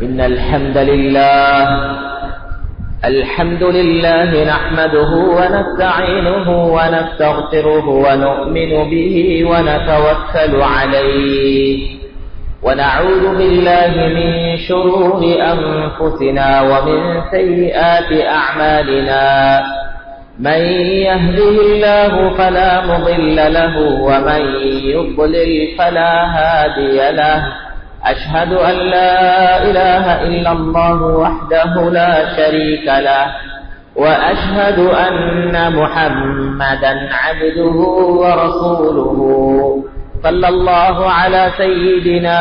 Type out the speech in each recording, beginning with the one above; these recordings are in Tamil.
إن الحمد لله نحمده ونستعينه ونستغفره ونؤمن به ونتوكل عليه ونعوذ بالله من شرور أنفسنا ومن سيئات أعمالنا من يهده الله فلا مضل له ومن يضلل فلا هادي له أشهد أن لا إله إلا الله وحده لا شريك له وأشهد أن محمدا عبده ورسوله صلى الله على سيدنا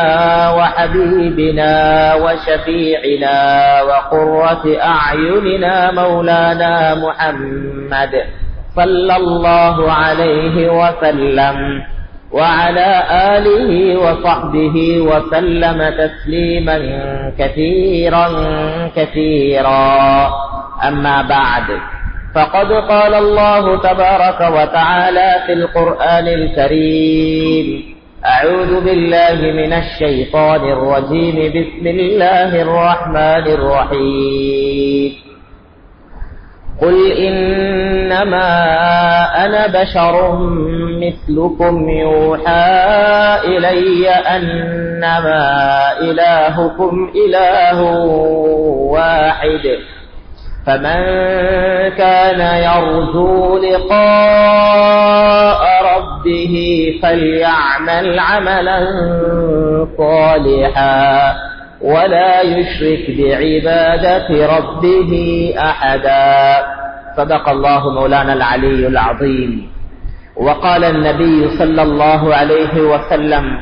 وحبيبنا وشفيعنا وقرة أعيننا مولانا محمد صلى الله عليه وسلم وعلى آله وصحبه وسلم تسليما كثيرا كثيرا أما بعد فقد قال الله تبارك وتعالى في القرآن الكريم أعوذ بالله من الشيطان الرجيم بسم الله الرحمن الرحيم قل إنما أنا بشر مثلكم يوحى إلي أنما إلهكم إله واحد فمن كان يرجو لقاء ربه فليعمل عملا صالحا ولا يشرك بعبادة ربه أحدا صدق الله مولانا العلي العظيم وقال النبي صلى الله عليه وسلم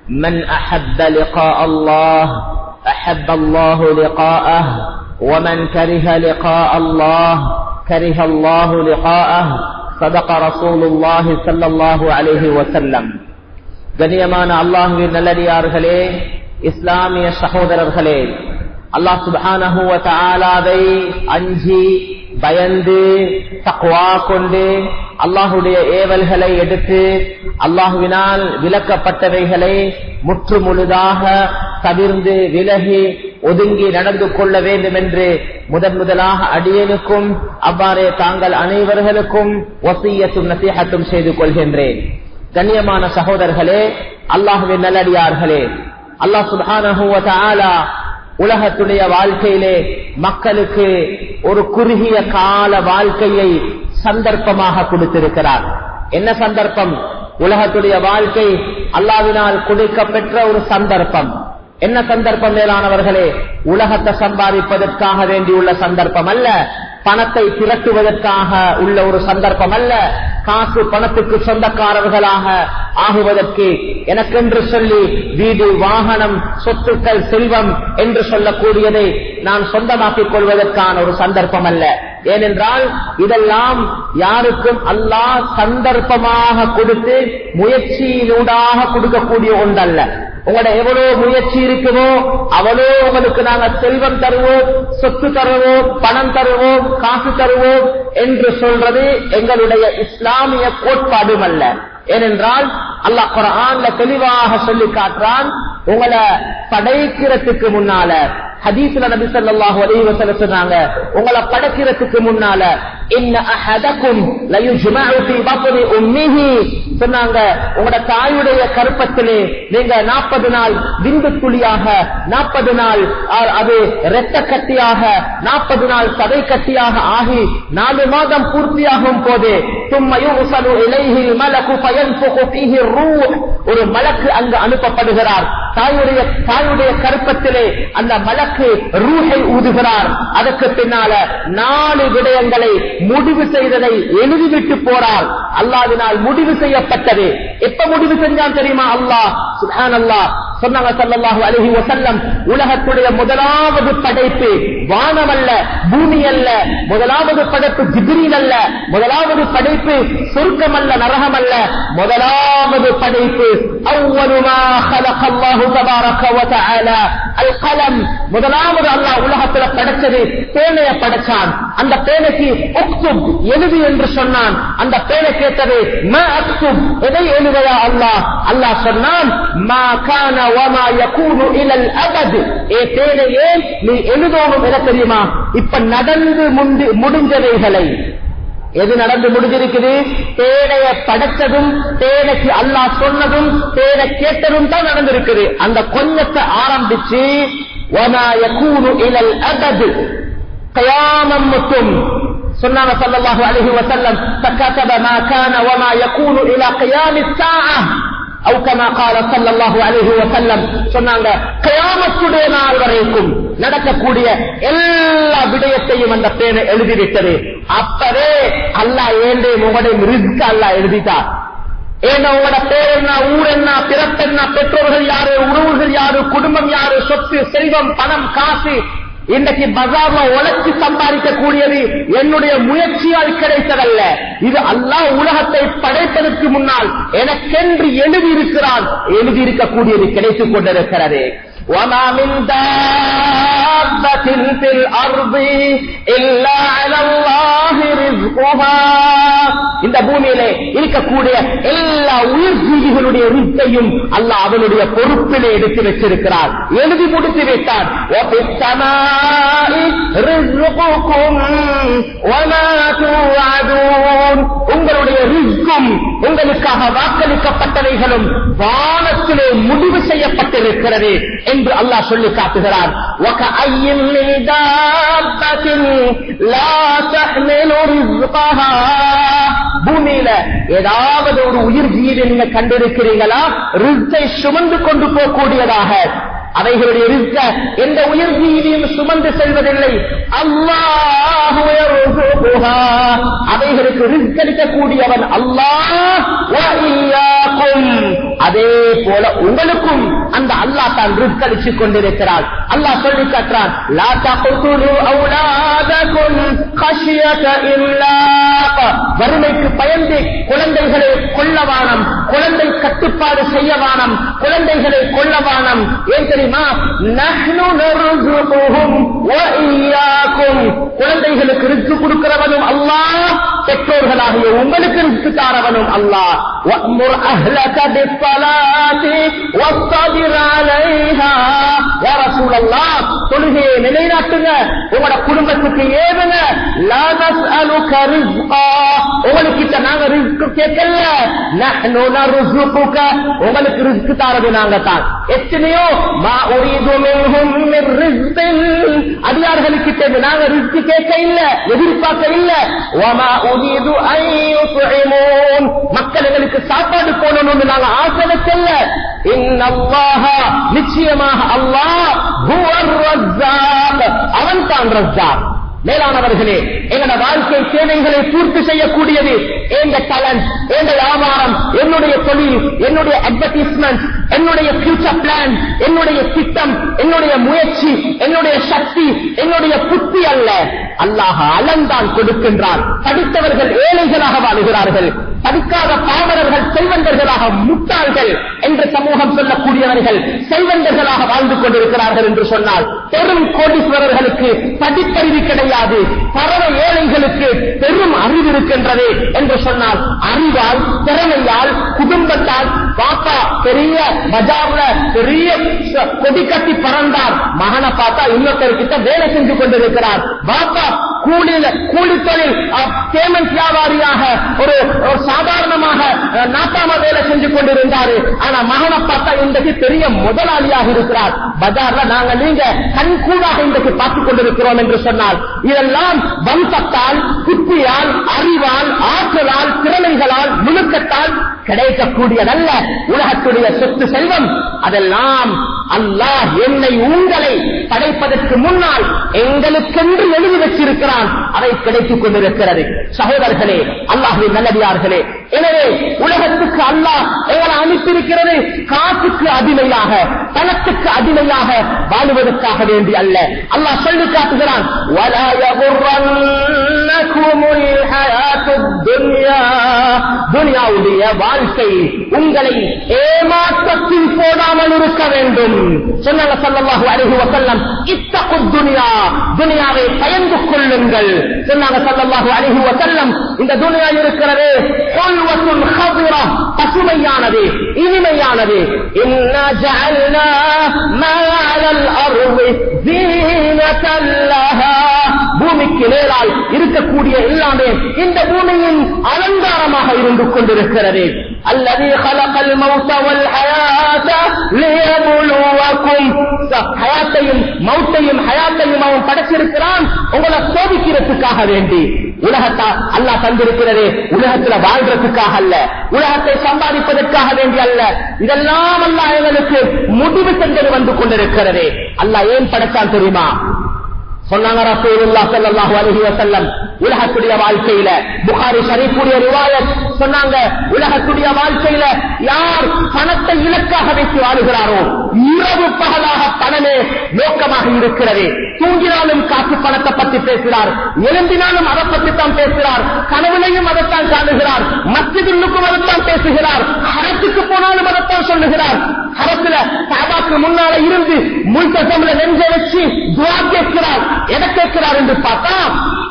من أحب لقاء الله أحب الله لقاءه ومن كره لقاء الله كره الله لقاءه صدق رسول الله صلى الله عليه وسلم கண்ணியமான அல்லாஹ்வின் நல்லடியார்களே, இஸ்லாமிய சகோதரர்களே, அல்லாஹ் சுப்ஹானஹு வ தஆலாவை அஞ்சி பயந்து தக்வா கொண்டு அல்லாஹுடைய ஏவல்களை எடுத்து அல்லாஹுவினால் விலக்கப்பட்டவைகளை முற்று முழுதாக தவிர்ந்து விலகி ஒதுங்கி நடந்து கொள்ள வேண்டும் என்று முதலாக அடியேனுக்கும் அவ்வாறே தாங்கள் அனைவர்களுக்கும் வசியத்தும் நசீஹத்தும் செய்து கொள்கின்றேன். கண்ணியமான சகோதரர்களே, அல்லாஹுவின் நல்லடியார்களே, அல்லாஹ் சுப்ஹானஹு வ தஆலா உலகத்துடைய வாழ்க்கையிலே மக்களுக்கு ஒரு குறுகிய கால வாழ்க்கையை சந்தர்ப்பமாக கொடுத்திருக்கிறார். என்ன சந்தர்ப்பம்? உலகத்துடைய வாழ்க்கை அல்லாஹ்வினால் கொடுக்கப்பெற்ற ஒரு சந்தர்ப்பம். என்ன சந்தர்ப்பம் மேலானவர்களே? உலகத்தை சம்பாதிப்பதற்காக வேண்டியுள்ள சந்தர்ப்பம் அல்ல, பணத்தை திரட்டுவதற்காக உள்ள ஒரு சந்தர்ப்பம் அல்ல, காசு பணத்துக்கு சொந்தக்காரர்களாக ஆகுவதற்கு எனக்கென்று சொல்லி வீடு வாகனம் சொத்துக்கள் செல்வம் என்று சொல்லக்கூடியதை நான் சொந்தமாக்கிக் கொள்வதற்கான ஒரு சந்தர்ப்பம் அல்ல. ஏனென்றால் இதெல்லாம் யாருக்கும் அல்லாஹ் சந்தர்ப்பமாக கொடுத்து முயற்சியினூடாக கொடுக்கக்கூடிய ஒன்றல்ல. உங்களோட எவ்வளவு முயற்சி இருக்குமோ அவ்வளோ உங்களுக்கு நாங்க செல்வம் தருவோம், சொத்து தருவோம், பணம் தருவோம், காசு தருவோம் என்று சொல்றது எங்களுடைய இஸ்லாமிய கோட்பாடும் அல்ல. ஏனென்றால் அல்லாஹ் குர்ஆன்ல தெளிவாக சொல்லி காட்டுறான், உங்களை படைக்கிறதுக்கு முன்னால ஹதீஸ்ல நபி ஸல்லல்லாஹு அலைஹி வஸல்லம் சொன்னாங்க, உங்களை படைக்கிறதுக்கு முன்னால இன்ன அஹதக்கும் லயுஜ்மஉ ஃபீ பத்னி உம்மிஹி சொன்னாங்க, உங்களோட தாயுடைய கருப்பத்திலே நீங்க 40 நாள் விந்து துளியாக, 40 நாள் அது இரத்த கட்டியாக, 40 நாள் சதை கட்டியாக ஆகி 4 மாதம் பூர்த்தியாகும் போது ثم يرسل إليه الملك فينفخ فيه الروح, ஒரு மலக்கு அங்கு அனுப்பப்படுகிறார். தாயுடைய கருப்பத்திலே அந்த மலக்கு ரூஹை ஊதுகிறார். அதற்கு பின்னால 4 விடயங்களை முடிவு செய்ததை எழுதிவிட்டு போறார். அல்லாஹ்வினால் முடிவு செய்யப்பட்டது. எப்ப முடிவு செஞ்சான் தெரியுமா? அல்லாஹ் சுப்ஹானல்லாஹ் சொன்னாங்க ஸல்லல்லாஹு அலைஹி வஸல்லம், உலகத்துடைய முதலாவது படைப்பு வானம் அல்ல, பூமி அல்ல, முதலாவது படைப்பு ஜிப்ரீல் அல்ல, முதலாவது படைப்பு சொர்க்கம் அல்ல, நரகம் அல்ல, முதலாவது படைப்பு அவ்வலு மா خلقல்லாஹு தபாரக வ தஆலா அல் கலம். முதலாவது அல்லாஹ் உலகத்துல படைச்சது பேனைய படைச்சான். அந்த பேனைக்கு உக்துப் எழுது என்று சொன்னான். அந்த பேனை கேட்டது மா அக்துப், எதை எழுதுவா அல்லாஹ்? அல்லாஹ் சொன்னான் மா கான வமா யகூனு இலல் அபத். தேனையே நீ எழுதணும் என தெரியுமா? இப்ப நடந்து முடிஞ்சவைகளை, எது நடந்து முடிஞ்சிருக்குது? தேனைய படைச்சதும் தேனைக்கு அல்லாஹ் சொன்னதும் தேனை கேட்டதும் தான் நடந்திருக்குது. அந்த கொஞ்சத்தை ஆரம்பிச்சு வமா யகூனு இலல் அபத் கியாமம் மட்டும் சொன்னாங்க ஸல்லல்லாஹு அலைஹி வஸல்லம், தகதப மா கான வமா யகூனு இலா கியாமிஸ் ஸாஅ அவு கமா قال ஸல்லல்லாஹு அலைஹி வஸல்லம். சொன்னாங்க கியாமத்துடைய நாள் வரைக்கும் நடக்கக்கூடிய எல்லா விடயத்தையும் அந்த பேனை எழுதிவிட்டது. அப்பவே அல்லாஹ் ஏண்டே உங்களுடைய ரிஸ்க் அல்லாஹ் எழுதிட்டார். ஏன்னா உங்களோட பேர் என்ன, ஊர் என்ன, பிறப்பென்ன, பெற்றோர்கள் யாரு, உறவுகள் யாரு, குடும்பம் யாரு, சொத்து செல்வம் பணம் காசு, இன்றைக்கு பஜார்ல உழைச்சி சம்பாதிக்க கூடியது என்னுடைய முயற்சியால் கிடைத்ததல்ல. இது அல்லாஹ் உலகத்தை படைப்பதற்கு முன்னால் எனக்கென்று எழுதியிருக்கிறான். எழுதியிருக்கக்கூடியது கிடைத்துக் கொண்டிருக்கிறது. وَمَا مِنْ دَابَّةٍ فِي الْأَرْضِ إِلَّا عَلَى اللَّهِ رِزْقُهَا. இந்த பூமியிலே இருக்கக்கூடிய எல்லா உயிர் ஜீவிகளுடைய ரிஸ்கையும் அல்லாஹ் அவனுடைய பொறுப்பிலே எடுத்து வச்சிருக்கிறார், எழுதி முடித்து விட்டார். وَفِي السَّمَاءِ رِزْقُكُمْ وَمَا تُوعَدُونَ. உங்களுடைய ரிஸ்கும் உங்களுக்காக வாக்களிக்கப்பட்டவைகளும் வானத்திலே முடிவு செய்யப்பட்டிருக்கிறது என்று அல்லாஹ் சொல்லி காட்டுகிறார். وَكَأَيٍّ مِّن دَابَّةٍ لَا تَحْمِلُ رِزْقَهَا. பூமியில ஏதாவது ஒரு உயிர் ஜீவி நீங்க கண்டிருக்கிறீங்களா ரிஸ்கை சுமந்து கொண்டு போகக்கூடியதாக? அவைகளுடைய ரிஸ்க எந்த உயிர் ஜீவியும் சுமந்து செல்வதில்லை. அல்லாஹ் அவைகளுக்கு ரிஸ்க் அளிக்கக்கூடியவன் அல்லாஹ். அதே போல உங்களுக்கும் அந்த அல்லாஹ் தான் ரிஸ்க் அளித்துக் கொண்டிருக்கிறார். அல்லாஹ் சொல்லி காட்டுறான், லா தக்துலு அவுலாதகும் கஷ்யத இம்லாக். வறுமைக்கு பயந்து குழந்தைகளை கொல்லவானம், குழந்தை கட்டுப்பாடு செய்யவானம், குழந்தைகளை கொல்லவானம். ஏன் தெரியுமா? நஹ்னு நர்ஸுகுஹும் வ இய்யாக்கும். குழந்தைகளுக்கு ரிஸ்க் கொடுக்கிறவனும் அல்லாஹ், பெற்றோர்களாகிய உங்களுக்கு ரிஸ்க் தாரவனும் அல்லாஹ். வஅமுர் அஹ்லக பிஸ்ஸலாத்தி வஸ்தபிர் அலைஹா. யா ரசூலல்லாஹ், தொழுகையை நிலைநாட்டுங்க, உங்களோட குடும்பத்துக்கு ஏவுங்க. லா நஸ்அலுக ரிஸ்கா. உங்களுக்கு நாங்க ரிஸ்க் கேட்கல, நஹ்னு நர்ஸுகுக. உங்களுக்கு ரிஸ்க் தாரது நாங்க தான். எத்தனையோ மா உரீது மின்ஹும் மின் ரிஸ்கின். அடியார்களுக்கு நாங்க ரிஸ்க் கேட்க இல்ல, எதிர்பார்க்க இல்ல. வமா உரீது அன் யுத்இமூன். மக்களுக்கு சாப்பாடு போடணும்னு நாங்க ஆசை வைக்கல. இன்னல்லாஹ, நிச்சயமாக அல்லாஹ் ஹுவர் ரஸ்ஸாக், அவன் தான் ரஸ்ஸாக். மேலானவர்களே, எங்களோட வாழ்க்கை தேவைகளை பூர்த்தி செய்யக்கூடியது எந்த டேலண்ட், எந்த வியாபாரம், என்னுடைய தொழில், என்னுடைய அட்வர்டைஸ்மெண்ட், என்னுடைய ஃபியூச்சர் பிளான், என்னுடைய திட்டம், என்னுடைய முயற்சி, என்னுடைய சக்தி, என்னுடைய புத்தி அல்ல. அல்லாஹ் அளந்தான் கொடுக்கின்றான். படித்தவர்கள் ஏழைகளாக வாழுகிறார்கள், படிக்காத பாமரர்கள் செல்வந்தர்களாக, முட்டாள்கள் என்று சமூகம் சொல்லக்கூடியவர்கள் செல்வந்தர்களாக வாழ்ந்து கொண்டிருக்கிறார்கள் என்று சொன்னால், பெரும் கோடீஸ்வரர்களுக்கு படிப்பறிவு கிடையாது, பரவ ஏழைகளுக்கு பெரும் அறிவு இருக்கின்றது என்று சொன்னால், அறிவால், திறமையால், குடும்பத்தால், பாப்பா பெரிய பஜார்ல பெரிய கொடி கட்டி பறந்தார், மகனை பார்த்தா இன்னொருத்தர்கிட்ட வேலை செஞ்சு கொண்டிருக்கிறார். பாப்பா கூலி தொழில் பேமெண்ட் வியாபாரியாக ஒரு சாதாரணமாக நாட்டாம வேலை செஞ்சு கொண்டிருந்தாரு. ஆனா மகனை பார்த்தா இன்றைக்கு பெரிய முதலாளியாக இருக்கிறார். பஜார்ல நாங்க நீங்க கண்கூடாக இன்றைக்கு பார்த்துக் கொண்டிருக்கிறோம் என்று சொன்னால், இதெல்லாம் வம்சத்தால், புத்தியால், அறிவால், ஆற்றலால், திறமைகளால், நுணுக்கத்தால் கிடைக்கக்கூடியதல்ல. உலகத்துடைய சொத்து செல்வம் அதெல்லாம் அல்லாஹ் என்னை உங்களை படைப்பதற்கு முன்னால் எங்களுக்கென்று எழுதி வச்சிருக்கிறான். அதை கிடைத்துக் கொண்டிருக்கிறது. சகோதரர்களே, அல்லாஹ்வின் நல்லடியார்களே, எனவே உலகத்துக்கு அல்லாஹ் எங்களை அனுப்பியிருக்கிறது காசுக்கு அடிமையாக, பணத்துக்கு அடிமையாக வாழுவதற்காக வேண்டி அல்ல. அல்லாஹ் சொல்லி காட்டுகிறான், வலா யகுர்ரன்னக துன்யாவுடைய வாழ்க்கை உங்களை ஏமாற்றத்தில் போடாமல் இருக்க வேண்டும் சொன்னாங்க ஸல்லல்லாஹு அலைஹி வஸல்லம். இத்தகுத் துன்யா, துன்யாவை பயந்து கொள்ளுங்கள் சொன்னாங்க ஸல்லல்லாஹு அலைஹி வஸல்லம். இந்த துன்யா இருக்கிறது ஹுல்வத்துன் ஹதிரா, பசுமையானது, இனிமையானது. இன்னா ஜஅல்னா மா அலல் அர்தி ஸீனத்தல் லஹா, பூமிக்கு நேரால் இருக்கக்கூடிய எல்லாமே இந்த பூமியின் அலங்காரமாக இருந்து கொண்டிருக்கிறது. அல்லதீ خلقல் மௌத வல் ஹயாத லியப்லுவக்கும், ஹயாத்தையும் மௌத்தையும் ஹயாத்தையும் அவன் படைச்சிருக்கிறான் உங்களை சோதிக்கிறதுக்காக வேண்டி. உலகத்தை அல்லாஹ் தந்திருக்கிறது உலகத்துல வாழ்றதுக்காக அல்ல, உலகத்தை சம்பாதிப்பதற்காக வேண்டி அல்ல. இதெல்லாம் அல்லாஹ் எங்களுக்கு முடிவு செஞ்சது வந்து கொண்டிருக்கிறது. அல்லாஹ் ஏன் படைச்சான் தெரியுமா? சொன்னாங்க ரசூலுல்லாஹ் ஸல்லல்லாஹு அலைஹி வஸல்லம், உலகத்துடைய வாழ்க்கையில புகாரி ஷரீஃபுடைய ரிவாயத் சொன்னாங்க, உலகத்துடைய வாழ்க்கையில யார் பணத்தை இலக்காக வைத்து வாழுகிறாரோ, இரவு பகலாக பணமே நோக்கமாக இருக்கிறது. தூங்கினாலும் காசு பணத்தை பற்றி பேசுகிறார், எழுந்தினாலும் அதை பற்றி தான் பேசுகிறார், கனவுலையும் அதைத்தான் காணுகிறார், மஸ்ஜிதுக்கும் அதைத்தான் பேசுகிறார், ஹரத்துக்கு போனாலும் அதைத்தான் சொல்லுகிறார். ஹரத்துல காபாக்கு முன்னால இருந்து முல்தஸம்ல நெஞ்ச வச்சு துஆ கேட்கிறார். எதை கேட்கிறார் என்று பார்த்தா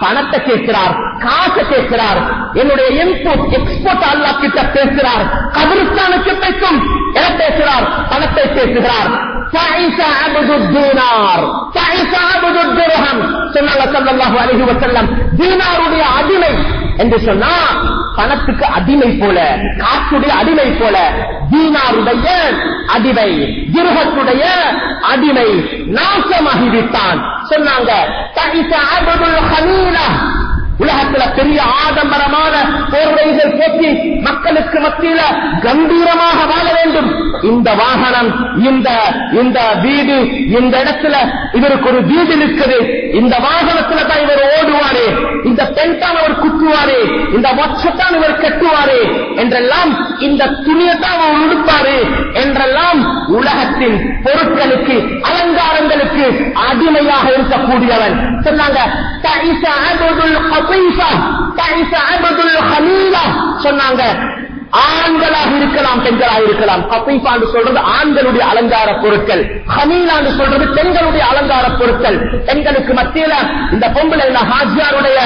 பணத்தை கேட்கிறார், காசை கேட்கிறார். என்னுடைய இன்புட் எக்ஸ்போர்ட் அல்லாஹ் கிட்ட பேசுகிறார். கபிரிஸ்தானுக்கு பேசும் எதை பேசுகிறார்? பணத்தை பேசுகிறார். தாயிஷா அபுதுத் தீனார், தாயிஷா அபுதுத் திர்ஹம் சொன்னாங்க ஸல்லல்லாஹு அலைஹி வஸல்லம். தீனாருடைய அடிமை என்று சொன்னா பணத்துக்கு அடிமை போல, காசுடைய அடிமை போல தீனாருடைய அடிமை, திர்ஹத்துடைய அடிமை நாசமாகிவிட்டான் சொன்னாங்க. தாயிஷா அபுதுல் ஹமீலா, உலகத்துல பெரிய ஆடம்பரமான போர்வைகள் போட்டி மக்களுக்கு மத்தியில கம்பீரமாக வாழ வேண்டும். இந்த வாகனம், இந்த வீடு, இந்த இடத்துல இவருக்கு ஒரு வீடு இருக்குது, இந்த வாகனத்துல தான் இவர் ஓடுவாரு, இந்த பெண்தான் அவர் குத்துவாரு, இந்த வச்சத்தான் இவர் கட்டுவாரு என்றெல்லாம், இந்த துணியத்தான் அவர் உடுப்பாரு என்றெல்லாம் உலகத்தின் பொருட்களுக்கு அலங்காரங்களுக்கு அடிமையாக இருக்கக்கூடியவன் சொன்னாங்க. சொன்னாங்க ஆண்களாக இருக்கலாம் பெண்களாக இருக்கலாம். கபீஃபான்னு சொல்றது ஆண்களுடைய அலங்கார பொருட்கள், ஹமீலான்னு சொல்றது பெண்களுடைய அலங்கார பொருட்கள். பெண்களுக்கு மத்தியில இந்த பொம்பளை ஹாஜியாருடைய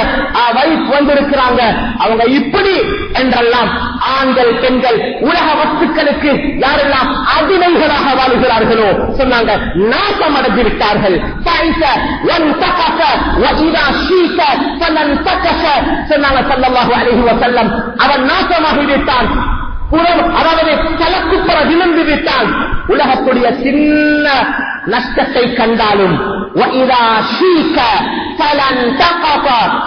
வைஃப் வந்திருக்கிறாங்க, அவங்க இப்படி என்றெல்லாம் ஆண்கள் பெண்கள் உலக வஸ்துக்களுக்கு யாரெல்லாம் அடிமைகளாக வாழுகிறார்களோ சொன்னாங்க நாசம் அடைந்து விட்டார்கள். சொன்னாங்க ஸல்லல்லாஹு அலைஹி வஸல்லம், அவன் நாசமாகிவிட்டான், அதாவது தலக்குப்புற விழுந்து விட்டான். உலகத்துடைய சின்ன நஷ்டத்தை கண்டாலும்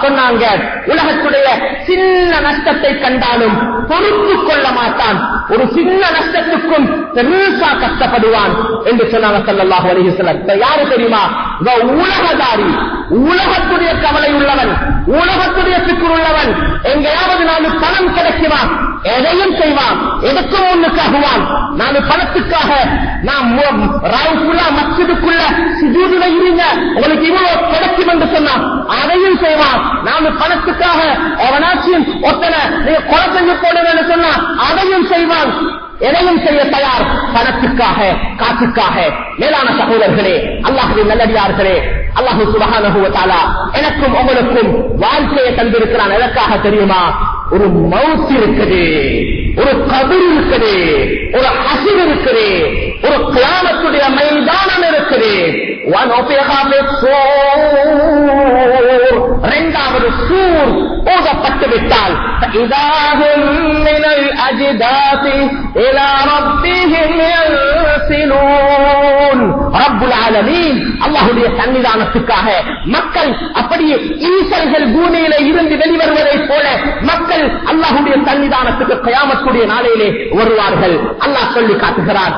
சொன்னாங்க, உலகத்துடைய சின்ன நஷ்டத்தை கண்டாலும் பொறுத்து கொள்ள மாட்டான், ஒரு சின்ன நஷ்டத்துக்கும் பெருசா கஷ்டப்படுவான் என்று சொன்னாங்க ஸல்லல்லாஹு அலைஹி வஸல்லம். யாரு தெரியுமா? உலகதாரி, உலகத்துடைய கவலை உள்ளவன், உலகத்துடைய சிக்கல் உள்ளவன். எங்கேயாவது நாலு பணம் கிடைக்குமா எதையும் செய்வான், எதுக்கும் முன்னுக்காகுவான். நாலு பணத்துக்காக நாம் ராவுக்குள்ள மஸ்ஜிதுக்குள்ள சுஜூதுல இருங்க, உங்களுக்கு இவ்வளவு கிடைக்கும் என்று சொன்னான், அதையும் செய்வான். நாலு பணத்துக்காக எவனாச்சும் ஒத்தனை நீங்க கொலை செஞ்சு போடுவேன்னு சொன்னா அதையும் செய்வான். எதையும் செய்ய தயார், பணத்துக்காக, காசுக்காக. மேலான சகோதரர்களே, அல்லாஹ்வின் நல்லடியார்களே, அல்லாஹ் சுப்ஹானஹு வ தஆலா எனக்கும் உங்களுக்கும் வாழ்க்கையை தந்திருக்கிறான். எதற்காக தெரியுமா? ஒரு மவுத் இருக்குது, ஒரு கபர் இருக்குது, ஒரு ஹஸ்ர் இருக்குது, ஒரு கியாமத்துடைய மைதானம் இருக்குது. இரண்டாவது சூர் ஓதப்பட்டு விட்டால் ரப்புல் ஆலமீன் அல்லாஹ்வுடைய சன்னிதானத்துக்காக மக்கள் அப்படியே ஈசல்கள் பூமியில இருந்து வெளிவருவதைப் போல மக்கள் அல்லாஹ்வுடைய சன்னிதானத்துக்கு கியாமத்துடைய நாளையிலே வருவார்கள். அல்லாஹ் சொல்லி காட்டுகிறார்,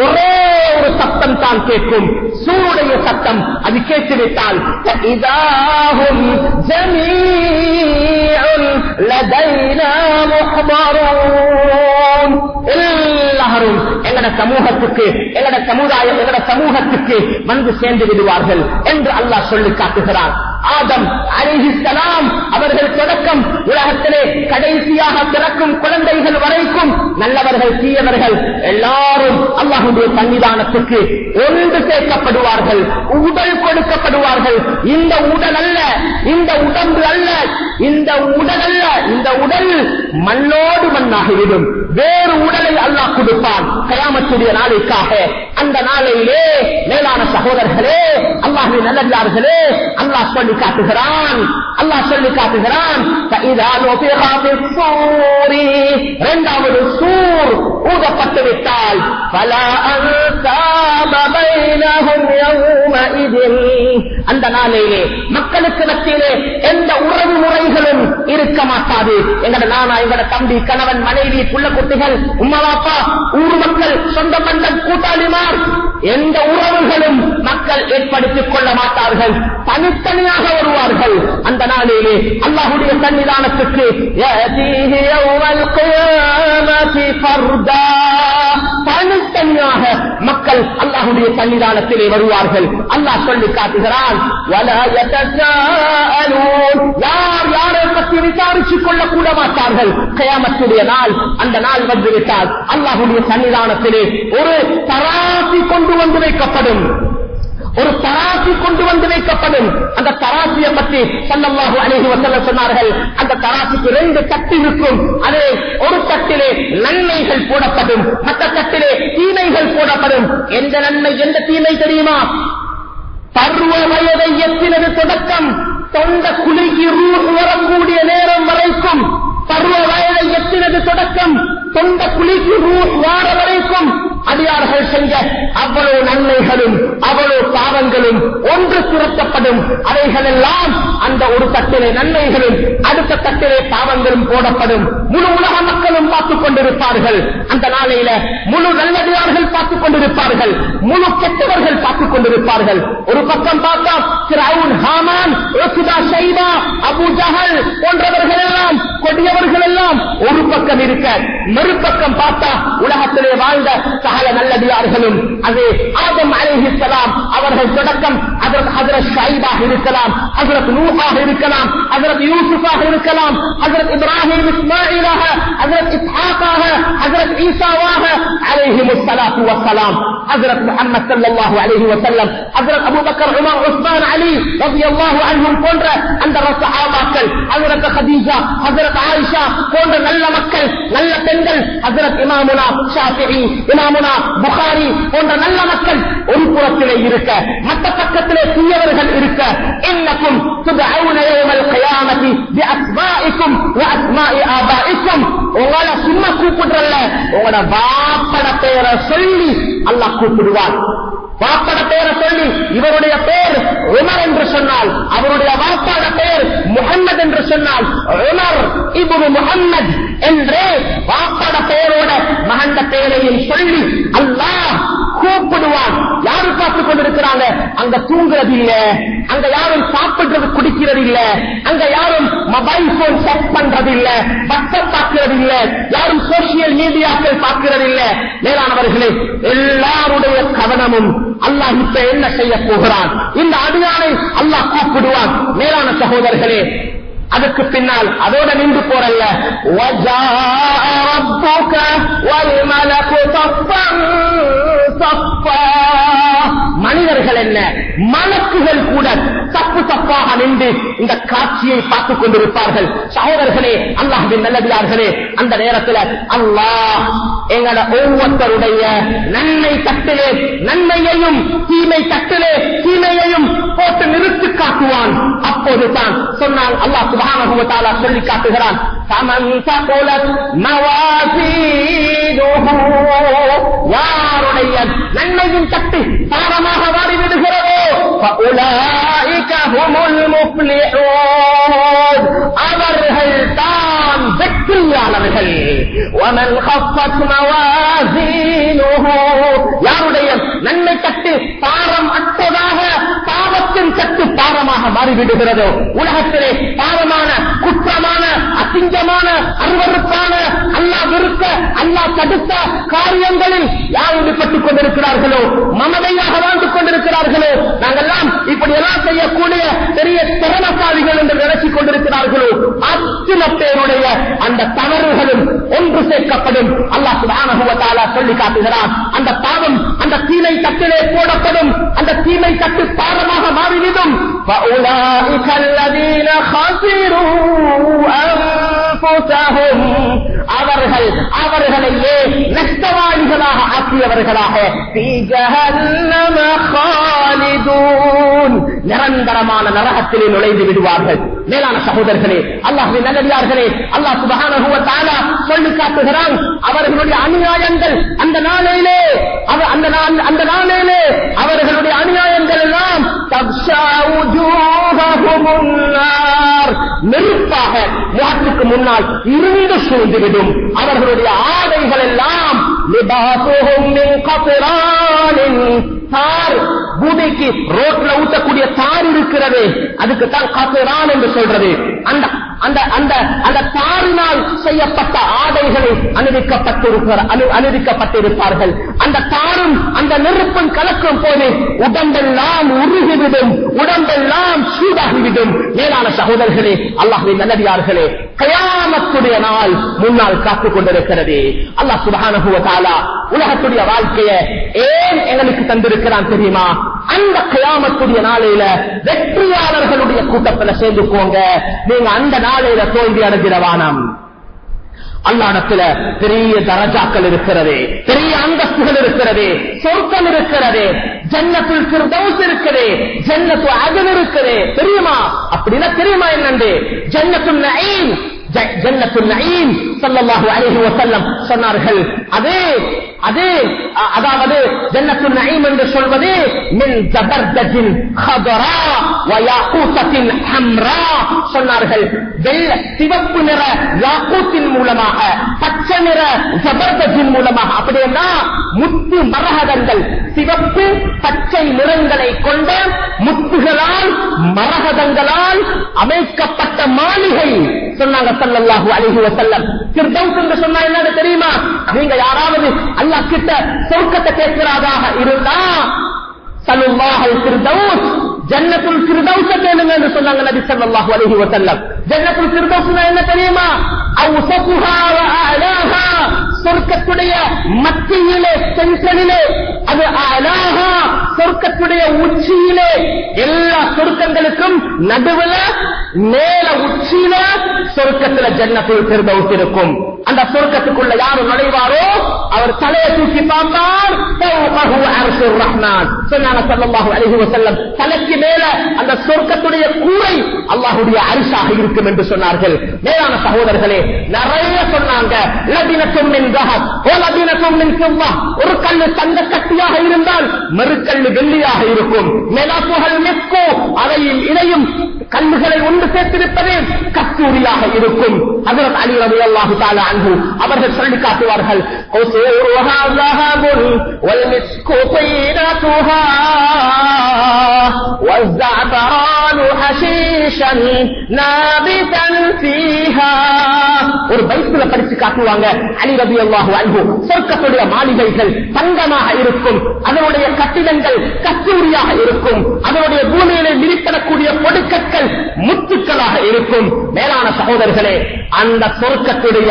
ஒரே ஒரு சத்தம் தான் கேட்கும், சூருடைய சத்தம். அது கேட்டுவிட்டால் இதாஹும் ஜமீஉன் லதைனா முஹ்தரூன், எல்லாரும் எங்கட எங்கட சமூகத்துக்கு எங்கட சமுதாயம் எங்கட சமூகத்துக்கு வந்து சேர்ந்து விடுவார்கள் என்று அல்லாஹ் சொல்லி காட்டுகிறான். ஆதம் அலைஹிஸ்ஸலாம் அவர்கள் தொடக்கம் உலகத்திலே கடைசியாக பிறக்கும் குழந்தைகள் வரைக்கும் நல்லவர்கள் தீயவர்கள் எல்லாரும் அல்லாஹ்வுடைய சன்னிதானத்துக்கு ஒன்று சேர்க்கப்படுவார்கள், உடல் கொடுக்கப்படுவார்கள். இந்த உடல் அல்ல, இந்த உடம்பு அல்ல, இந்த உடல் அல்ல, இந்த உடல் மண்ணோடு மண்ணாகிவிடும். வேறு உடலை அல்லாஹ் கொடுப்பான் கயாமத்துடைய நாளைக்காக. அந்த நாளையிலே மேலான சகோதரர்களே, அல்லாஹ்வின் நல்லடியார்களே, அல்லாஹ் சொல்லி காட்டுகிறான் இரண்டாவது சூர் ஊதப்பட்டு விட்டால் அந்த நாளையிலே மக்களுக்கு மத்தியிலே எந்த உறவு முறைகளும் இருக்க மாட்டாது. எங்கட நானா, எங்கட தம்பி, கணவன், மனைவி, புள்ள குட்டிகள், உம்மா அப்பா, ஊர் மக்கள், சொந்த பந்தம், கூட்டாளிமார், எந்த உறவுகளும் மக்கள் ஏற்படுத்திக் கொள்ள மாட்டார்கள். தனித்தனியாக வருவார்கள். அந்த நாளிலே அல்லாஹ்வுடைய சன்னிதானத்துக்கு தனித்தனியாக மக்கள் அல்லாஹ்வுடைய சன்னிதானத்திலே வருவார்கள். அல்லாஹ் சொல்லி காட்டுகிறான், யார் யாரை பற்றி விசாரித்துக் கொள்ள கூட மாட்டார்கள். கியாமத்துடைய நாள், அந்த நாள் வந்துவிட்டால் அல்லாஹ்வுடைய சன்னிதானத்திலே ஒரு தராசி கொண்டு வந்து வைக்கப்படும். ஒரு தராசி கொண்டு வந்து வைக்கப்படும். அந்த தராசியை பற்றி ஸல்லல்லாஹு அலைஹி வஸல்லம் சொன்னார்கள், அந்த தராசிக்கு 2 தட்டு இருக்கும். அதே ஒரு தட்டிலே நன்மைகள் போடப்படும், மற்ற தட்டிலே தீமைகள் போடப்படும். எந்த நன்மை எந்த தீமை தெரியுமா? பருவ வயதை எத்தினது தொடக்கம் தொண்ட குலுக்கி ரூஹ் வரக்கூடிய நேரம் வரைக்கும், பருவ வயதை எத்தினது தொடக்கம் தொண்ட குலுக்கி ரூஹ் வார வரைக்கும் அடியார்கள் செஞ்ச அவ்வளவு நன்மைகளும் அவ்வளவு பாவங்களும் ஒன்று திரட்டப்படும். அவைகள் எல்லாம் அந்த ஒரு தட்டிலே நன்மைகளும் அடுத்த தட்டிலே பாவங்களும் போடப்படும். முழு உலக மக்களும் பார்த்துக் கொண்டிருப்பார்கள். அந்த நாளையில முழு நல்லடியார்கள் பார்த்துக் கொண்டிருப்பார்கள், முழு கெட்டவர்கள் பார்த்துக் கொண்டிருப்பார்கள். ஒரு பக்கம் பார்த்தா ஃபிரௌன், ஹாமான், உத்பா, ஷைபா, அபூ ஜஹல் போன்றவர்கள் எல்லாம், கொடியவர்கள் எல்லாம் ஒரு பக்கம் இருக்க, மறுபக்கம் பார்த்தா உலகத்திலே வாழ்ந்த சகல நல்லடியார்களும், அது ஆதம் அலைஹிஸ்ஸலாம் அவர்கள் தொடக்கம் ஹஜ்ரத் ஷைபாக இருக்கலாம், ஹஜ்ரத் நூஹாக இருக்கலாம், ஹஜ்ரத் யூசுஃபாக இருக்கலாம், ஹஜ்ரத் இப்ராஹிம், இஸ்மாயிலாக, ஹஜ்ரத் இஸ்ஹாகாக, ஹஜ்ரத் ஈசாவாக அலைஹிமுஸ் ஸலாத்து வஸ்ஸலாம், ஹஜ்ரத் முஹம்மத் ஸல்லல்லாஹு அலைஹி வஸல்லம், ஹஜ்ரத் அபூபக்கர், உமர், உஸ்மான், அலி ரலியல்லாஹு அன்ஹும் போன்ற அந்த சஹாபாக்கள், ஹஜ்ரத் கதீஜா, ஹஜ்ரத் ஆயிஷா போன்ற நல்ல மக்கள், நல்ல பெண்கள், ஹஜ்ரத் இமாமுனா ஷாஃபிஈ, இமாமுனா புகாரி போன்ற நல்ல மக்கள் ஒரு புறத்திலே இருக்க, மற்ற பக்கத்திலே தீயவர்கள் இருக்க, இன்னக்கும் துதஊன யௌமல் கியாமத்தி பிஅஸ்மாஇக்கும் வஅஸ்மாஇ ஆபாஇக்கும், உங்களை சும்மா கூப்பிடுறல்ல, உங்களோட வாப்பட பெயரை சொல்லி அல்லாஹ் கூப்பிடுவார். வாப்பட பெயரை சொல்லி இவருடைய பெயர் உமர் என்று சொன்னால், அவருடைய வாப்பாட பெயர் முஹம்மது என்று சொன்னால், உமர் இப்னு முஹம்மது என்று வாப்பட பெயரோட மகண்ட பெயரையும் சொல்லி அல்லாஹ் கூப்பிடுவான். யாரு பார்த்துக் கொண்டிருக்கிறாங்க? அங்க தூங்குறது இல்ல, அங்க யாரும் சாப்பிடுறது குடிக்கிறது இல்ல, அங்க யாரும் மொபைல் போன் செக் பண்றது இல்ல, பட்டம் பார்க்கிறது இல்ல, யாரும் சோசியல் மீடியாக்கள் பார்க்கிறது இல்ல. மேலானவர்களே, எல்லாருடைய கவனமும் அல்லாஹ் இப்ப என்ன செய்ய போகிறான்? இந்த அடியானை அல்லாஹ் கூப்பிடுவான். மேலான சகோதரர்களே, அதுக்கு பின்னால் அதோட நின்று போறல்ல, மனிதர்கள் என்ன, மலக்குகள் கூட தப்பு தப்பாக நின்று இந்த காட்சியை பார்த்துக் கொண்டிருப்பார்கள். சகோதரர்களே, அல்லாஹ்வின் நல்லடியார்களே, அந்த நேரத்தில் அல்லாஹ் எங்கள ஒவ்வொருத்தருடைய நன்மை தட்டிலே நன்மையையும் தீமை தட்டிலே தீமையையும் போட்டு நிறுத்தி காட்டுவான். அப்போதுதான் சொன்னான் அல்லாஹ் சுப்ஹானஹு வ தஆலா சொல்லி காட்டுகிறான், ஃபமன் தகுலத் மவாசீனுஹு, யாருடைய நன்மையின் தட்டு பாரமாக மாறிவிடுகிறதோ ஃபஉலாயிக ஹுமுல் முஃப்லிஹூன், அவர்கள் தான் வெற்றியாளர்கள். ومن خفت موازينه, யாருடைய நன்மை தட்டு பாரம் அற்றதாக பாவத்தின் தட்டு பாரமாக மாறிவிடுகிறதோ, உலகத்திலே பாவமான, குற்றமான, அசிங்கமான, அருவருப்பான, அல்லாஹ் வெறுக்க, அல்லாஹ் தடுத்த காரியங்களில் யார் ஈடுபட்டுக் கொண்டிருக்கிறார்களோ, மமதையாக வாழ்ந்து கொண்டிருக்கிறார்களோ, நாங்கெல்லாம் இப்படி எல்லாம் செய்யக்கூடிய பெரிய திறமசாலிகள் என்று நினைச்சிக் கொண்டிருக்கிறார்களோ, அத்தனை பேருடைய அந்த தவறுகளும் ஒன்று சேர்க்கப்படும். அல்லாஹ் சுப்ஹானஹு வ தஆலா சொல்லி காட்டுகிறான். அந்த பாவம் அந்த தீமை தட்டிலே போடப்படும். அந்த தீமை தட்டு பாவமாக மாறிவிடும். فَأُولَٰئِكَ الَّذِينَ خَسِرُوا أَنفُسَهُمْ அவர்களையே நஷ்டவாளிகளாக ஆக்கியவர்களாக فِي جَهَنَّمَ خَالِدُونَ நிரந்தரமான நரகத்திலே நுழைந்து விடுவார்கள். மேலான சகோதரர்களே, அல்லாஹ்வின் நல்லடியார்களே, அல்லாஹ் சுப்ஹானஹு வ தஆலா சொல்லி காட்டுகிறான். அவர்களுடைய அநியாயங்கள் அந்த நாளிலே அவர்களுடைய அநியாயங்கள் எல்லாம் நெருப்பாக முகத்துக்கு முன்னால் இருந்து சூழ்ந்துவிடும். அவர்களுடைய ஆடைகள் எல்லாம் பூமிக்கு ரோட்ல ஊட்டக்கூடிய தார் இருக்கிறது, அதுக்கு தான் கத்ரான் என்று சொல்றது. அந்த தாரினால் செய்யப்பட்ட ஆடைகளை அணிவிக்கப்பட்டிருப்பார்கள். அந்த தாரும் அந்த நெருப்பும் கலக்கும் போது உடம்பெல்லாம் உருகிவிடும், உடம்பெல்லாம் சூடாகிவிடும். மேலான சகோதரர்களே, அல்லாஹ்வின் நல்லடியார்களே, கியாமத்துடைய நாள் முன்னால் காத்துக் கொண்டிருக்கிறது. அல்லாஹ் சுப்ஹானஹு வ தஆலா உலகத்துடைய வாழ்க்கையை ஏன் எங்களுக்கு தந்திருக்கிறான் தெரியுமா? அந்த கியாமத்துடைய நாளையில வெற்றியாளர்களுடைய கூட்டத்தில் சேர்ந்துக்கோங்க. நீங்க அந்த நாளையில தோல்வி அடைஞ்சிடவானம். அல்லாஹ்விடத்துல பெரிய தரஜாக்கள் இருக்கிறது, பெரிய அந்தஸ்துகள் இருக்கிறது, சொர்க்கம் இருக்கிறது, ஜன்னத்துல் ஃபிர்தௌஸ் இருக்கிறது, ஜன்னத்து அத்ன் இருக்கிறது. தெரியுமா? அப்படின்னா தெரியுமா என்னண்டு? ஜன்னத்துல் நஈம், ஜன்னத்துல் நஈம் ஸல்லல்லாஹு அலைஹி வஸல்லம் சொன்னார்கள். அதாவது ஜன்னத்துல் நஈம் என்று சொல்வது மின் ஜபர்தஜின் ஹதரா வ யாகூத்தின் ஹம்ரா சொன்னார்கள். சிவப்பு நிற யாகூத்தின் மூலமாக, பச்சை நிற ஜபர்தஜின் மூலமாக, அப்படின்னா முத்து மரகதங்கள், சிவப்பு பச்சை நிறங்களை கொண்ட முத்துகளால் மரகதங்களால் அமைக்கப்பட்ட மாளிகை சொன்னாங்க ஸல்லல்லாஹு அலைஹி வஸல்லம். ஃபிர்தௌஸ் என்று சொன்னா என்ன தெரியுமா? நீங்க யாராவது அல்லாஹ் கிட்ட சொர்க்கத்தை கேட்கிறதாக இருந்தா ஸல்லல்லாஹுல் ஃபிர்தௌஸ், ஜன்னத்துல் ஃபிர்தௌஸ் கேளுங்க என்று சொன்னாங்க நபி ஸல்லல்லாஹு அலைஹி வஸல்லம். ஜன்னத்துல் ஃபிர்தௌஸ்னா என்ன தெரியுமா? அவ்ஸதுஹா வ அலாஹா, சொர்க்கத்துடைய மத்தியிலே, சென்டரிலே, அது அலாஹா, சொர்க்கத்துடைய உச்சியிலே, எல்லா சொர்க்கங்களுக்கும் நடுவுல மேல உச்சியில சொர்க்கத்துல ஜன்னத்துல் ஃபிர்தௌஸ் இருக்கும். அந்த சொர்க்கத்துக்குள்ள யாரு நுழைவாரோ அவர் தலையை தூக்கி பார்ப்பார், ஃபௌகஹு அர்ஷுர் ரஹ்மான் சொன்னாங்க ஸல்லல்லாஹு அலைஹி வஸல்லம். தலைக்கு மேல அந்த சொர்க்கத்துடைய கூரை அல்லாஹ்வுடைய அரிஷாக இருக்கும் என்று சொன்னார்கள். மேலான சகோதரர்களே, நிறைய சொன்னாங்க. லபினத்தும் மின் ذهب வலபினத்தும் மின் ஃபிضة, ஒரு கல்லு தங்க கட்டியாக இருந்தால் மறுக்கல்லு வெள்ளியாக இருக்கும். மெலாசுஹல் மிஸ்கு, அதையும் இதையும் கல்லுகளை ஒன்று சேர்த்திருப்பது கஸ்தூரியாக இருக்கும். ஹஜ்ரத் அலி ரலியல்லாஹு தஆலா அன்ஹு அவர்கள் சொல்லி காட்டுவார்கள், குஸூருஹா ذهبٌ والمسك طينتها والزعفران حشيشا نابتا فيها. ஒரு பைத்துல படிச்சு காட்டுவாங்க அலி ரலியல்லாஹு அன்ஹு, சொர்க்கத்துடைய மாளிகைகள் தங்கமாக இருக்கும், அதனுடைய கட்டிடங்கள் கஸ்தூரியாக இருக்கும், அதனுடைய பூமியிலே விரிப்படக்கூடிய பொடுக்கற்கள் முத்துக்களாக இருக்கும். மேலான சகோதரர்களே, அந்த சொர்க்கத்துடைய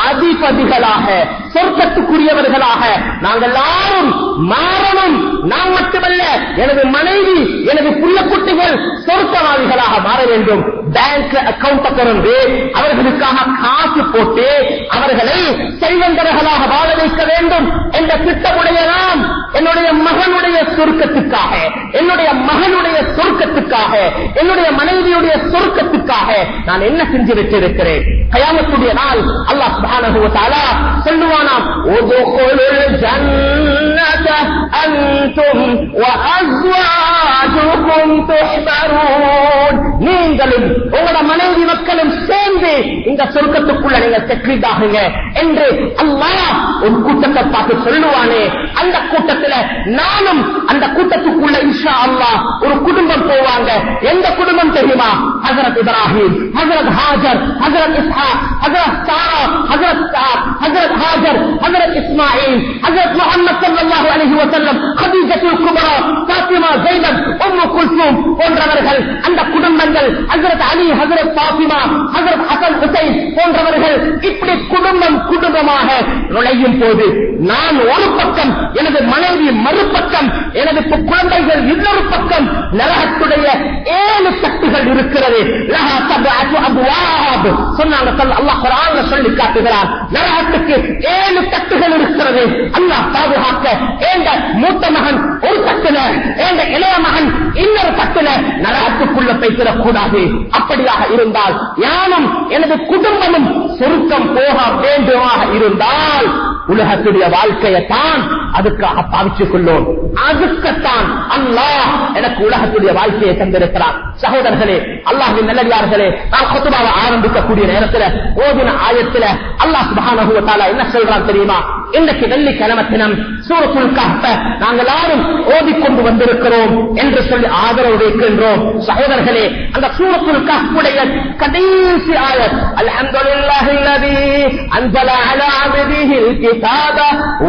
அதிபதிகளாக, சொர்க்கத்துக்குரியவர்களாக நாங்கள் எல்லாரும் மாறணும். நான் மட்டுமல்ல, எனது மனைவி, எனது புள்ள குட்டிகள் சொர்க்கவாதிகளாக மாற வேண்டும். பேங்க் அக்கவுண்ட் திறந்து அவர்களுக்காக காசு போட்டு அவர்களை செல்வந்தர்களாக வாழ வைக்க வேண்டும் என்ற திட்டமுடைய நாம் என்னுடைய மகனுடைய சொர்க்கத்துக்காக, என்னுடைய மகனுடைய சொர்க்கத்துக்காக, என்னுடைய மனைவியுடைய சொர்க்கத்துக்காக நான் என்ன செஞ்சு வச்சிருக்கிறேன்? கயாமத்துடைய நாள் அல்லாஹ் சுப்ஹானஹு வ தஆலா சொல்லுவானாம், உதுகுலுல் ஜன்னத அன்தும் வ அஸ்வாஜுகும் துஹ்பரூன். நீங்களும் உங்களோட மனைவி மக்கள் நீங்களும் சேர்ந்து இந்த சொர்க்கத்துக்குள்ள நீங்க செக்ரீட் ஆகுங்க என்று அல்லாஹ் ஒரு கூட்டத்தை பார்த்து சொல்லுவானே, அந்த கூட்டத்துல நானும் அந்த கூட்டத்துக்குள்ள இன்ஷா அல்லாஹ் ஒரு குடும்பம் போவாங்க. எந்த குடும்பம் தெரியுமா? ஹஜரத் இப்ராஹிம், ஹஜரத் ஹாஜர், ஹஜரத் இஸ்ஹாக், ஹஜரத் சாரா, ஹஜரத் ஹாஜர், ஹஜரத் இஸ்மாயில், ஹஜரத் முஹம்மது ஸல்லல்லாஹு அலைஹி வஸல்லம், கதீஜத்துல் குப்ரா, ஃபாத்திமா, ஸைனப், உம்மு குல்சூம் போன்றவர்கள் அந்த குடும்பங்கள், ஹஜரத் அலி, ஹஜரத் ஃபாத்திமா, ஹஜரத் ஹசன், ஹுசைன் போன்றவர்கள் இப்படி குடும்பமாக நுழையும் போது நான் ஒரு பக்கம், எனது மனைவி மறுபக்கம், எனது குழந்தைகள் இன்னொரு பக்கம், நரகத்துடைய 7 தட்டுகள் இருக்கிறது. சொன்னாங்க அல்லாஹ் குர்ஆன்ல சொல்லி காட்டுகிறார். நரகத்துக்கு 7 தட்டுகள் இருக்கிறது. அல்லாஹ் பாதுகாக்க, ஏண்ட மூத்த மகன் ஒரு தட்டுல, ஏண்ட இளைய மகன் இன்னொரு தட்டுல நரகத்துக்குள்ள போய்விடக் கூடாது. அப்படியாக இருந்தால் யானும் எனது குடும்பமும் சொர்க்கம் போக வேண்டுமாக இருந்தால் உலகத்துடைய வாழ்க்கையைத்தான் அதுக்காக பாவிச்சுக் கொள்ளும். அதுக்குத்தான் அல்லாஹ் எனக்கு உலகத்துடைய வாழ்க்கையை தந்திருக்கிறார். சகோதரர்களே, அல்லாஹ்வின் நல்லடியார்களே, நான் குத்பாவை ஆரம்பிக்கக்கூடிய நேரத்தில் ஓதின ஆயத்தில் அல்லாஹ் சுப்ஹானஹு வ தஆலா என்ன சொல்றான் தெரியுமா? இன்றைக்கு வெள்ளிக்கிழமை தினம் சூரத்துல் கஹ்ஃப நாங்கள் எல்லாரும் ஓதிக்கொண்டு வந்திருக்கிறோம் என்று சொல்லி ஆதரவு வைக்கின்றோம். சகோதரர்களே, அந்த சூரத்துல் கஹ்ஃபுடைய கடைசி ஆயத் அல்ஹம்துலில்லாஹில்லதீ அன்ஸல அலா அப்திஹில் கிதாப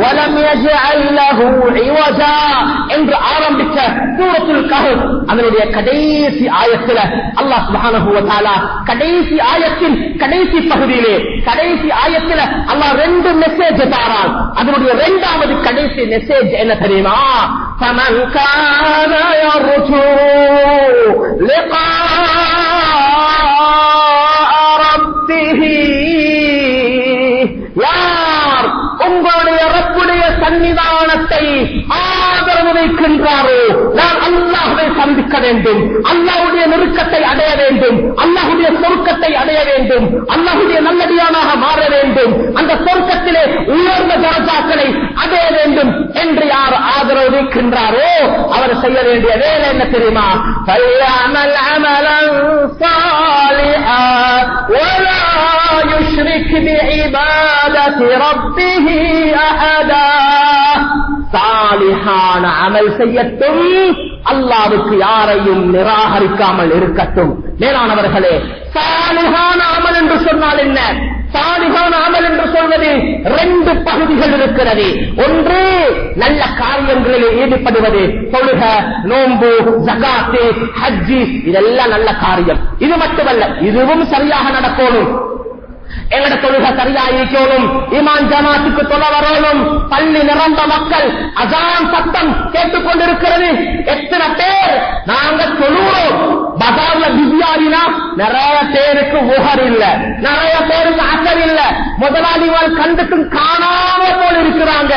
வலம் யஜ்அல் லஹு இவஜா என்று ஆரம்பித்த சூரத்துல் கஹ்ஃப் அதனுடைய கடைசி ஆயத்தில் அல்லாஹ் சுப்ஹானஹு வ தஆலா கடைசி ஆயத்தின் கடைசி பகுதியிலே கடைசி ஆயத்தில் அல்லாஹ் 2 மெசேஜ் தரான். அதனுடைய 2வது கடைசி மெசேஜ் என்ன தெரியுமா? فمن كان يرجو لقاء ربه யார் உங்களுடைய ரப்புடைய சன்னிதானத்தை ஆதரவு வைக்கின்றாரோ, நான் அல்லாஹ்வை சந்திக்க வேண்டும், அல்லாஹ்வுடைய நெருக்கத்தை அடைய வேண்டும், அல்லாஹ்வுடைய சொர்க்கத்தை அடைய வேண்டும், அல்லாஹ்வுடைய நல்லடியானாக மாற வேண்டும், அந்த சொர்க்கத்திலே உயர்ந்த தரஜாக்களை அடைய வேண்டும் என்று யார் ஆதரவு வைக்கின்றாரோ அவர் செய்ய வேண்டிய வேலை என்ன தெரியுமா? ஃபல்யஅமல் அமலன் ஸாலிஹா வலா யுஷ்ரிக் பிஇபாதத்தி ரப்பிஹி அஹதா. சாலிஹான அமல் செய்யட்டும், அல்லாஹ்வுக்கு யாரையும் நிராகரிக்காமல் இருக்கட்டும். மேலானவர்களே, சாலிஹான அமல் என்று சொன்னால் என்ன? சாலிஹான அமல் என்று சொல்வது 2 பகுதிகள் இருக்கிறது. ஒன்று நல்ல காரியங்களில் ஈடுபடுவது, தொழுக, நோன்பு, ஜகாத்து, ஹஜ்ஜி, இதெல்லாம் நல்ல காரியம். இது மட்டுமல்ல, இதுவும் சரியாக நடக்கணும். எங்கட தொழுகை சரியா இருக்கணும், ஈமான் ஜமாத்துக்கு தொழ வரணும், பள்ளி நிரம்ப மக்கள், அசான் சத்தம் கேட்டுக்கொண்டிருக்கிறது. எத்தனை பேர் நாங்க தொழுகிறோம், பஜார்ல பிஸியாரினா நிறைய பேருக்கு உகர் இல்ல, நிறைய பேருக்கு அசர் இல்ல, முதலாளிமார் கண்டுக்கும் காணாம போல இருக்கிறாங்க,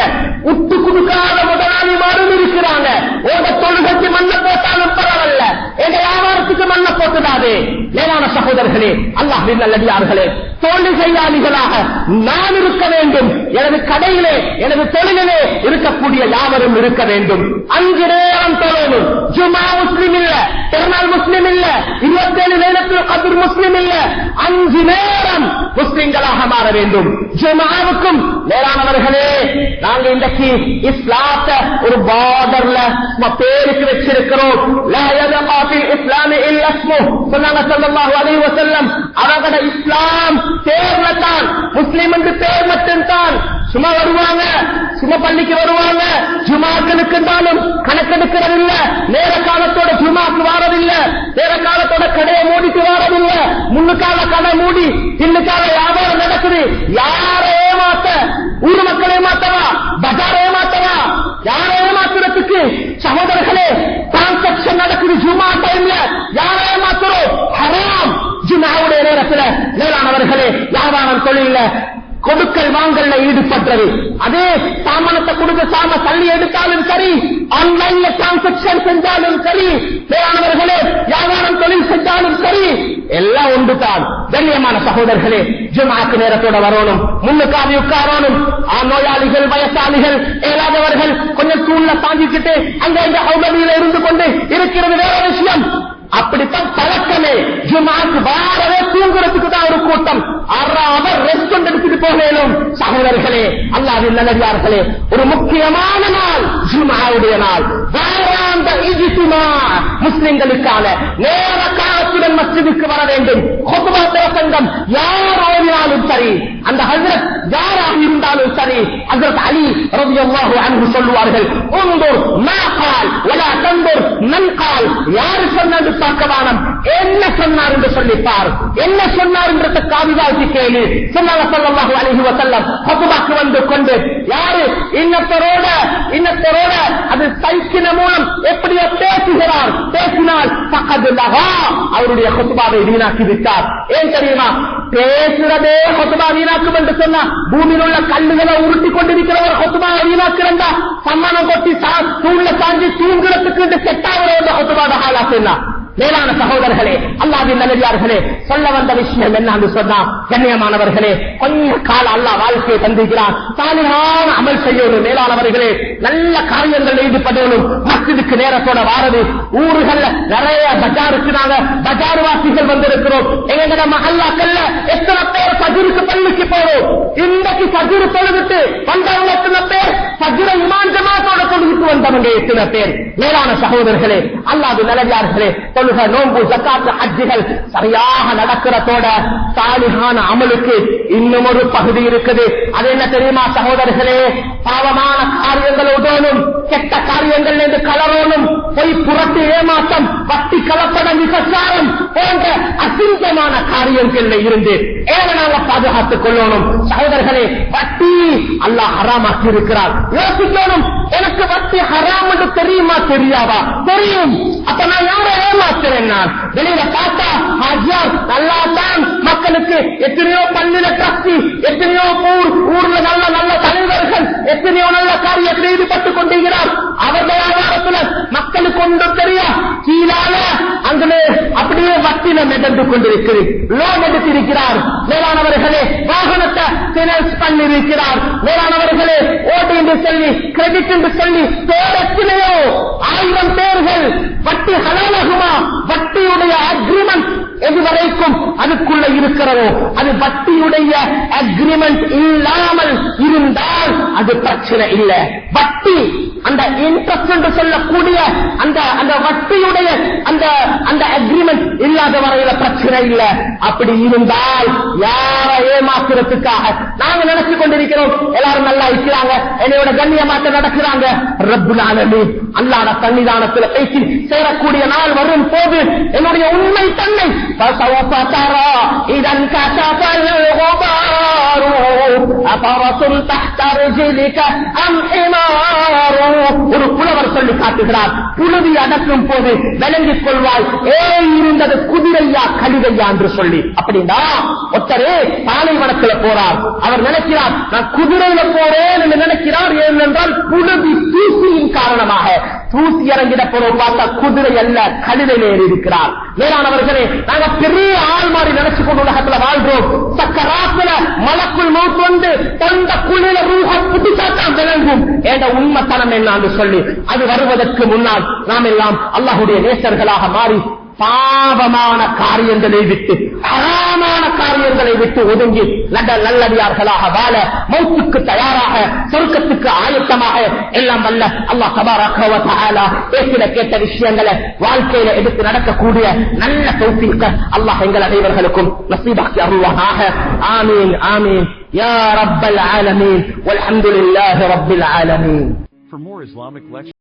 உட்டு கொடுக்காத முதலாளிமாரும் இருக்கிறாங்க. உங்க தொழுகைக்கு மண்ண போட்டாலும் பரவாயில்ல, எங்க வியாபாரத்துக்கு மண்ண போட்டுடாது. மேலான சகோதரர்களே, அல்லாஹ்வின் நல்லடியார்களே, தொழுகையாளிகளாக நான் இருக்க வேண்டும். எனது கடையிலே, எனது தொழிலே இருக்கக்கூடிய யாவரும் இருக்க வேண்டும். 5 நேரம் தொழணும். ஜுமா முஸ்லிம் இல்ல, பெருநாள் முஸ்லிம் இல்ல, 27 லைலத்துல் கத்ர் முஸ்லிம் இல்ல, 5 நேரம் முஸ்லிம்களாக மாற வேண்டும். ஜுமாவுக்கும் மேலானவர்களே, நாங்க இன்றைக்கு இஸ்லாத்தை ஒரு பார்டர்ல பேருக்கு வச்சிருக்கிறோம். லா யபகா ஃபில் இஸ்லாமி இல்லா இஸ்முஹு சொன்னாங்க ஸல்லல்லாஹு அலைஹி வஸல்லம். அவங்களோட இஸ்லாம் பேர்ல தான், முஸ்லிம் என்று பேர் மட்டும்தான். சும்மா வருவாங்க, சும்மா பள்ளிக்கு வருவாங்க, ஜுமாக்களுக்கு இருந்தாலும் கணக்கெடுக்கிறதில்ல, நேர காலத்தோட ஜுமாக்கு வாரதில்ல, நேர காலத்தோட கடையை மூடிட்டு வாரதில்ல, முன்னுக்கால கடை மூடி பின்னுக்கால வியாபாரம் நடக்குது. யாரை ஏமாத்த? ஊர் மக்களை ஏமாத்தவா? பஜாரை ஏமாத்தவா? யாரை ஏமாத்துறதுக்கு? சகோதரர்களே, டிரான்சாக்சன் நடக்குது ஜுமா டைம்ல, யாரை ஏமாத்துறோம்? ஹராம். ஜுமாவுடைய நேரத்தில் மேலானவர்களே, வியாபாரம் தொழில கொடுக்கல் வாங்கல்ல ஈடுபட்டது. அதே சாமானத்தை கொடுக்க சாம தள்ளி எடுத்தாலும் சரி, ஆன்லைன்ல டிரான்சாக்சன் செஞ்சாலும் சரி, மேலானவர்களே வியாபாரம் தொழில் செஞ்சாலும் சரி, எல்லாம் ஒன்றுதான். கண்ணியமான சகோதரர்களே, ஜுமாக்கு நேரத்தோட வரணும், முன்னுக்காவி உட்காரணும். நோயாளிகள், வயசாளிகள், இயலாதவர்கள் கொஞ்சம் தூண்ல தாங்கிக்கிட்டு அங்க இந்த அவுதவியில இருந்து கொண்டு இருக்கிறது வேற விஷயம். அப்படித்தான் பழக்கமே. ஜுமாக்கு வாரவே தூங்குறதுக்கு தான் ஒரு கூட்டம். அவர் ரெஸ்ட் எடுத்துட்டு போகணும். சகோதரர்களே, அல்லாஹ்வின் நல்லடியார்களே, ஒரு முக்கியமான நாள் ஜுமாவுடைய நாள். வாராந்த இஜ்திமா, முஸ்லிம்களுக்கான நேர காலத்துடன் மஸ்ஜிதுக்கு வர வேண்டும். குத்பா பிரசங்கம் யார் ஓதினாலும் சரி, அந்த ஹஜ்ரத் யாராக இருந்தாலும் சரி, ஹஜ்ரத் அலி ரலியல்லாஹு அன்ஹு சொல்வார்கள், உன்துர் மா கால் வலா தன்துர் மன் கால். யார் சொன்னது பார்க்கவானம், என்ன சொன்னார் என்று சொல்லிப்பார். என்ன சொன்னார் என்ற காவிதாவுக்கு கேளு. சொன்னாங்க ஸல்லல்லாஹு அலைஹி வஸல்லம், குத்பாக்கு வந்து கொண்டு யாரு இன்னத்தரோட அது சைக்கின மூலம் எப்படியோ பேசுகிறார், பேசினால் ஃபகத் லஹா, அவருடைய குத்பாவை வீணாக்கி விட்டார். ஏன் தெரியுமா? பேசுறதே குத்பா வீணாக்கும் என்று சொன்னா, பூமியில் உள்ள கல்லுகளை உருட்டி கொண்டிருக்கிற ஒரு குத்பாவை வீணாக்கிறா, சம்மணம் கொட்டி தூண்ல சாஞ்சி தூங்குறதுக்கு செட்டாகிற குத்பாட ஹாலா சொன்னா. மேலான சகோதரர்களே, அல்லாஹ்வின் நல்லடியார்களே, சொல்ல வந்த விஷயம் என்னன்னு சொன்னா, கண்ணியமானவர்களே, கொஞ்ச கால அல்லாஹ் வாழ்க்கையை தந்திருக்கிறான். சாலிஹான அமல் செய்யணும். மேலானவர்களே, நல்ல காரியங்கள் ஈடுபடணும். மஸ்ஜிதுக்கு நேரத்தோட வாரது. ஊர்கள்ல நிறைய பஜாருக்கு நாங்க பஜார் வாசிகள் வந்திருக்கிறோம். எங்க மஹல்லாக்கள்ல எத்தனை பேர் ஃபஜ்ருக்கு பள்ளிக்கு போறோம். இன்றைக்கு ஃபஜ்ர் தொழுதுட்டு வந்தவங்க எத்தனை பேர், ஃபஜ்ர இமாம் ஜமாத்தோட தொழுதுட்டு வந்தவங்க எத்தனை பேர். மேலான சகோதரர்களே, அல்லாஹ்வின் நல்லடியார்களே, நோன்பு ஜக்காத் ஹஜ்ஜுகள் சரியாக நடக்கிறதோட சாலிஹான அமலுக்கு இன்னும் ஒரு பகுதி இருக்குது. அது என்ன தெரியுமா சகோதரர்களே? பாவமான காரியங்களோடும் கெட்ட காரியங்கள் என்று கலரோனும் பொய் புரட்டு ஏமாற்றம் வட்டி கலப்படம் விபச்சாரம் போன்ற அசிங்கமான காரியங்களில் இருந்து ஏவனாக பாதுகாத்துக் கொள்ளணும். சகோதரர்களே, வட்டி அல்லாஹ் ஹராமாக்கி இருக்கிறார். யோசிக்கணும், எனக்கு வட்டி ஹராம் என்று தெரியுமா தெரியாதா? தெரியும். அப்ப நான் யாரை ஏமாத்துறேன்? நான் வெளியில பார்த்தா ஹாஜியார் நல்லா தான் மக்களுக்கு எத்தனையோ பள்ளியில டிரஸ்டி, எத்தனையோ ஊர்ல நல்ல நல்ல தலைவர்கள் எத்தனையோ நல்ல காரியத்தில் ஈடுபட்டுக் கொண்டிருக்கிறார். அவர்கள் ஆதாரத்தில் மக்களுக்கு ஒன்றும் தெரியா, கீழால அங்கே அப்படியே வட்டில மிதந்து கொண்டிருக்கிறது. லோன் எடுத்திருக்கிறார். மேலானவர்களே, வாகனத்தை பைனான்ஸ் பண்ணிருக்கிறார். மேலானவர்களே, ஓட்டு என்று சொல்லி கிரெடிட் என்று சொல்லி எத்தனையோ 1000 பேர்கள் வட்டி ஹலாலாகுமா? வட்டியுடைய அக்ரிமெண்ட் எதுவரைக்கும் அதுக்குள்ள இருக்கிறதோ, அது வட்டியுடைய அக்ரிமெண்ட் இல்லாமல் இருந்தால் அது பிரச்சனை இல்லை. வட்டி அந்த இன்ட்ரெஸ்ட் என்று சொல்லக்கூடிய அந்த வட்டியுடைய அந்த அக்ரிமெண்ட் இல்லாத வரையில பிரச்சனை இல்லை. அப்படி இருந்தால் யாரை ஏமாத்துறதுக்காக நாங்க நினைச்சு கொண்டிருக்கிறோம், எல்லாரும் நல்லா இருக்கிறாங்க, என்னையோட கண்ணியமாட்ட நடக்கிறாங்க. ரப்புல் ஆலமீன் அல்லாஹ் சன்னிதானத்தில் பேசி சேரக்கூடிய நாள் வரும் போது என்னுடைய உண்மை தன்மை இதன் ஒரு புலவர் சொல்லி காட்டுகிறார். புழுதி அடக்கும் போது விளங்கிக் கொள்வாய், இருந்தது குதிரையா கழுதையா என்று சொல்லி. அப்படின்னா ஒருத்தரே பாலைவனத்தில் போறார். அவர் நினைக்கிறார் நான் குதிரையில போறேன் என்று நினைக்கிறார். ஏனென்றால் புழுதி தூசியின் காரணமாக தூசி இறங்கிட போறோம். பார்த்தா குதிரை அல்ல, கழுதையில ஏறி இருக்கிறார். மேலானவர்களே, நாங்க பெரிய ஆள் மாதிரி நினைச்சு கொண்டு உலகத்துல வாழ்றோம். சக்கராத்துல மலக்குள் மௌத் வந்து தொண்ட குளிர ரூஹ புத்திசாத்தான் விளங்கும் என்ற உண்மைத்தனம் என்ன சொல்லி, அது வருவதற்கு முன்னால் நாம் எல்லாம் அல்லாஹ்வுடைய நேசர்களாக மாறி பாவமான காரியங்களை விட்டு ஹராமான காரியங்களை விட்டு ஒதுங்கி நல்லடியார்களாக வாழ மௌத்துக்கு தயாராக சொர்க்கத்துக்கு ஆயத்தமாக எல்லாம் வல்ல அல்லாஹ் தபாரக வ தஆலா பேசின கேட்ட விஷயங்களை வாழ்க்கையில எடுத்து நடக்கக்கூடிய நல்ல தௌஃபீக் அல்லாஹ் எங்கள் அனைவர்களுக்கும் நசீபாக்கி அருள்வானாக. ஆமீன் ஆமீன் யா ரப்பல் ஆலமீன் வல்ஹம்துலில்லாஹி ரப்பில் ஆலமீன். For more Islamic lectures